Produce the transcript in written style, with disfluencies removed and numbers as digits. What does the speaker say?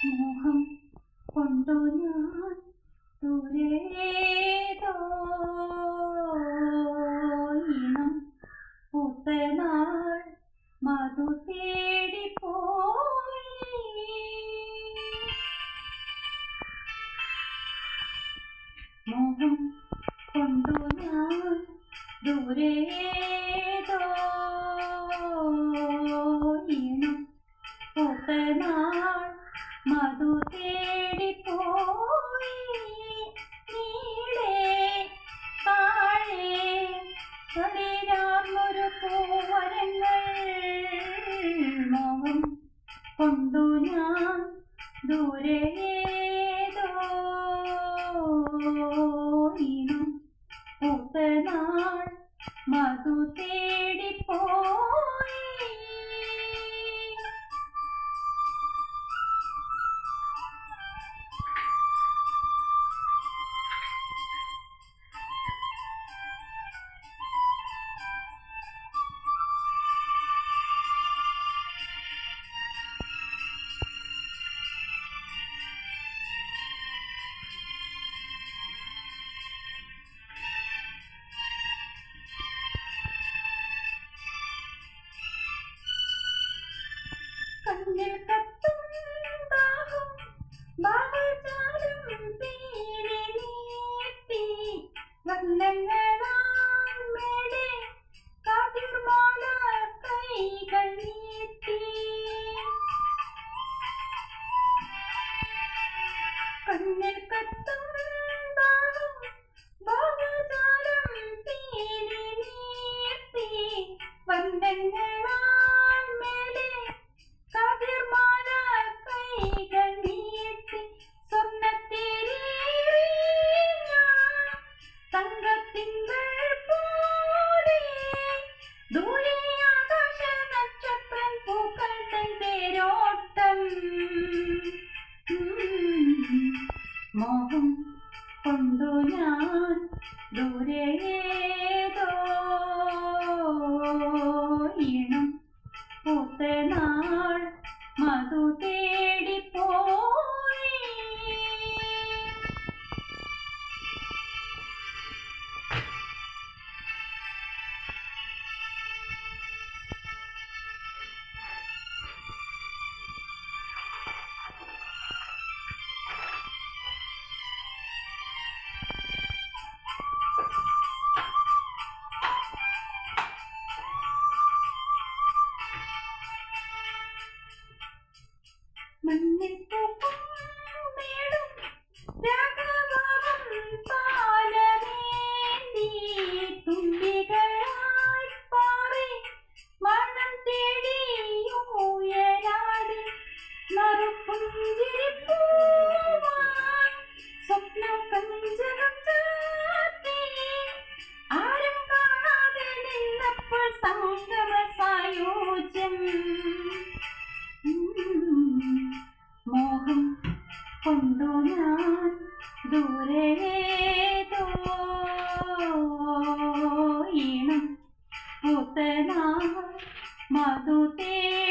മോഹം കൊണ്ടു ഞാൻ ദൂരേതോ ഇണം പൂത്തനാൾ മധു തേടിപ്പോയി. മോഹം കൊണ്ടു ഞാൻ ദൂരേതോ ഇണം പൂത്തനാൾ മധു തേടിപ്പോയി. നീളെ താഴെ കളിരാർന്നൊരു പൂവരങ്ങൾ. മോഹം കൊണ്ടു ഞാൻ ദൂരേതോ ഇണം പൂത്തനാൾ മധു തേടിപ്പോയി. കണ്ണിൽ കത്തും ദാഹം ഭാവജാലം പേരെ നീട്ടി. വർണ്ണങ്ങളാൽ മേലെ കതിർമാല കൈകൾ നീട്ടി. കണ്ണിൽ കത്തും ദാഹം ഭാവജാലം പേരെ നീട്ടി. വർണ്ണങ്ങളാൽ മേലെ കതിർമാല കൈകൾ നീട്ടി. സ്വർണ്ണത്തേരേറി ഞാൻ തങ്കത്തിങ്കൾ പോലെ. ദൂരെ ആകാശ നക്ഷത്രം പൂക്കൾ തൻ തേരോട്ടം. മോഹം കൊണ്ടു ഞാൻ ദൂരേതോ ഇണം പൂത്തനാൾ മധു തേടിപ്പോയി. മണ്ണിൽ പൂക്കും മേടും രാഗഭാവം താലമേന്തി. തുമ്പികളായി പാറി മണം തേടി ഉയരാടി. നറുപുഞ്ചിരിപ്പൂവായി സ്വപ്നം കഞ്ചകം ചാർത്തി. ആരും കാണാതെ നിന്നപ്പോൾ സംഗമ സായോജ്യം. മോഹം കൊണ്ടു ഞാൻ ദൂരേതോ ഇണം പൂത്തനാൾ മധു തേടി.